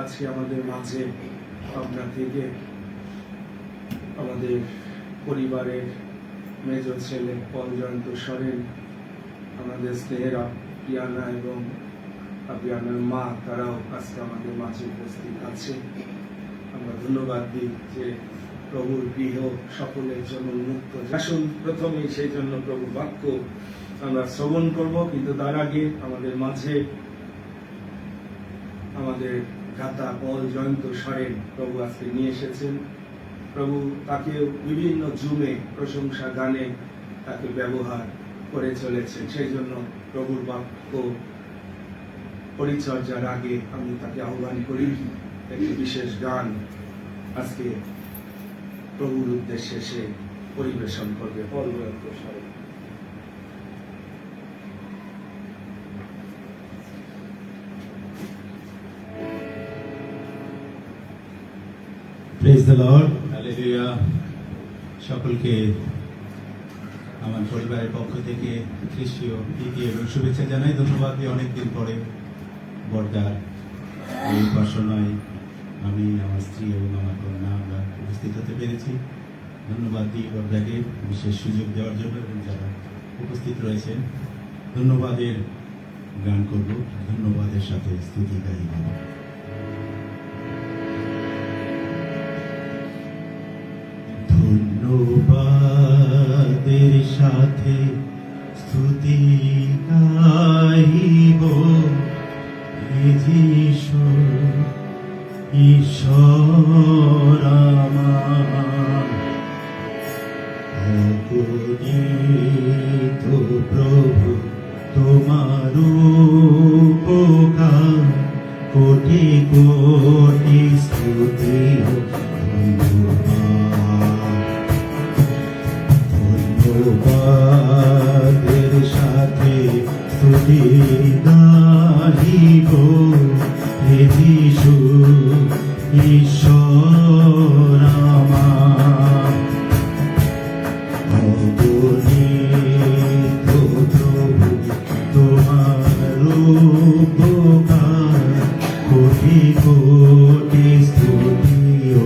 আজকে আমাদের মাঝে পাবনা থেকে আমাদের পরিবারের মেজ ছেলে পল জয়ন্ত সরেন, আমাদের স্নেহের আপিয়ানা এবং আপিয়ানার মা, তারাও আজকে আমাদের মাঝে উপস্থিত আছে। আমরা ধন্যবাদ দিই যে প্রভুর গৃহ সকলের জন্য উন্মুক্ত। আসুন প্রথমেই সেই জন্য প্রভু বাক্য আমরা শ্রবণ করব, কিন্তু তার আগে আমাদের মাঝে আমাদের ভ্রাতা পল জয়ন্ত সরেন প্রভু আজকে নিয়ে এসেছেন। প্রভু তাকে বিভিন্ন জুমে প্রশংসা গানে তাকে ব্যবহার করে চলেছেন। সেই জন্য প্রভুর বাক্য পরিচর্যার আগে আমি তাকে আহ্বান করি একটি বিশেষ গান আজকে প্রভুর উদ্দেশ্যে সে পরিবেশন করবে। Paul Jayanta Soren. Praise the Lord, hallelujah. সকলকে আমার পরিবারের পক্ষ থেকে খ্রিস্টীয় প্রীতি এবং শুভেচ্ছা জানাই। ধন্যবাদ দিয়ে অনেকদিন পরে বর্দার এই উপাসনায় আমি, আমার স্ত্রী এবং আমার কন্যা আমরা উপস্থিত হতে পেরেছি। ধন্যবাদ দিই বর্দাকে বিশেষ সুযোগ দেওয়ার জন্য এবং যারা উপস্থিত রয়েছেন। ধন্যবাদের গান করব, ধন্যবাদের সাথে স্তুতি গাইব। ধন্যবাদের সাথে স্তুতি গাইব, যিশু ঈশ্বর আমার। অগণিত প্রভু তোমার উপকার, কোটি কোটি স্তুতি ধন্যবাদের সাথে স্তুতি গাইব, যিশু ঈশ্বর আমার। অগণিত প্রভু তোমার উপকার, কোটি কোটি স্তুতি ও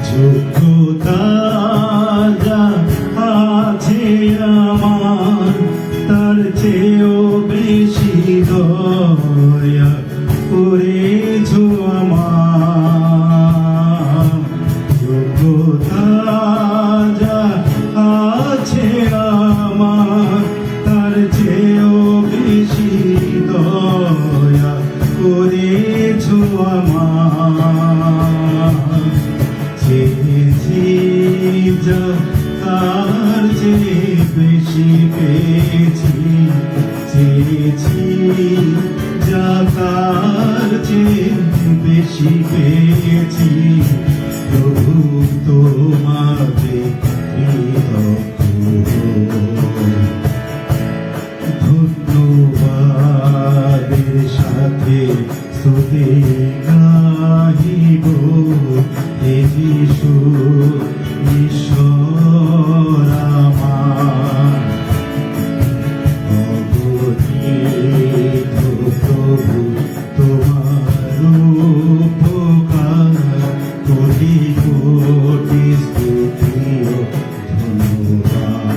যোগ্যতা যা আছে আমার, তার চেয়েও বেশি দয়া করেছো আমার। যোগ্যতা যা আছে আমার, তার চেয়েও বেশি দয়া করেছো আমার। চেয়েছি যা তার চেয়ে বেশি পেয়েছি, চেয়েছি যা তার চেয়ে বেশি পেয়েছি। প্রভু তোমাকে ধন্যবাদের সাথে স্তুতি গাইব, যিশু ঈশ্বর আমার। অগণিত প্রভু তোমার উপকার, কোটি কোটি স্তুতি ও ধন্যবাদ।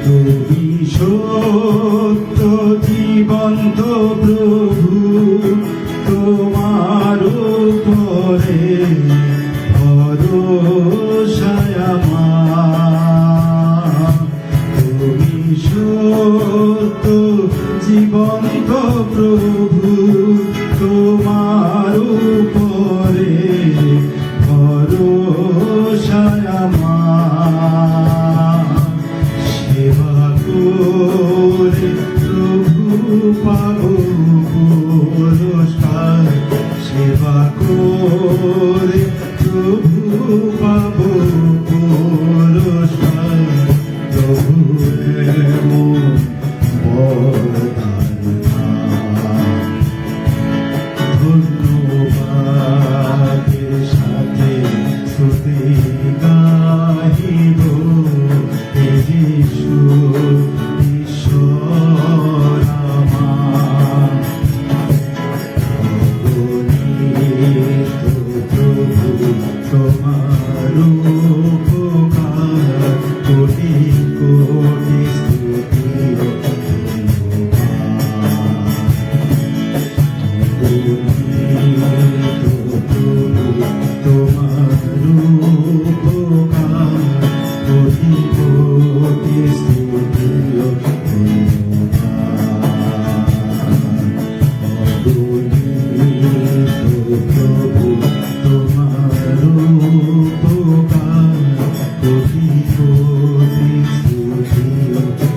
তুমি সত্য জীবন্ত প্রভু, তোমার উপরে ভরসায় আমার। তুমি সত্য জীবন্ত প্রভু, তোমার উপরে ভরসায় আমার। সেবা করে প্রভু পাবো পুরস্কার, সেবা করে প্রভু পাবো পুরস্কার। প্রভু এমন বরদান দান, ধন্যবাদের সাথে স্তুতি গাহিব, হে যিশু ঈশ্বর আমার। অগণিত প্রভু তোমার উপকার, কোটি কোটি স্তুতি ও ধন্যবাদ। তোমার উপকার, কোটি কোটি স্তুতি ও ধন্যবাদ। অগণিত প্রভু তোমার উপকার, কোটি কোটি স্তুতি ও ধন্যবাদ।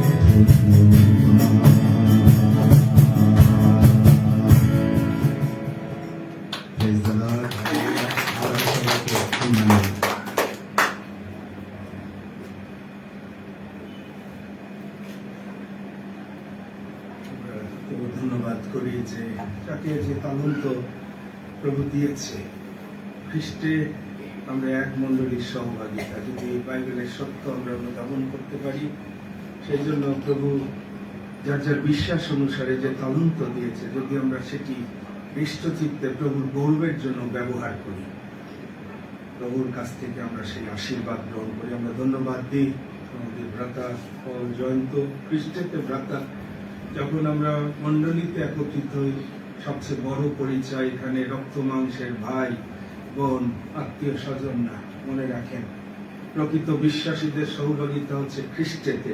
Praise the Lord. আবার সবাইকে ধন্যবাদ। আমরা প্রভু ধন্যবাদ করি যে তাকে যে তালন্ত প্রভু দিয়েছে, খ্রিস্টে আমরা এক মণ্ডলীর সহভাগিতা, যদি এই বাইবেলের সত্য আমরা অনুধাবন করতে পারি, সেই জন্য প্রভু যার যার বিশ্বাস অনুসারে যে তালন্ত দিয়েছে, যদি আমরা সেটি হৃষ্টচিত্তে প্রভুর গৌরবের জন্য ব্যবহার করি, প্রভুর কাছ থেকে আমরা সেই আশীর্বাদ গ্রহণ করি। আমরা ধন্যবাদ দিই আমাদের ভ্রাতা পল জয়ন্ত, খ্রিস্টেতে ভ্রাতা। যখন আমরা মণ্ডলীতে একত্রিত হই, সবচেয়ে বড় পরিচয় এখানে রক্ত মাংসের ভাই বোন আত্মীয় স্বজন না, মনে রাখেন প্রকৃত বিশ্বাসীদের সহভাগিতা হচ্ছে খ্রিস্টেতে,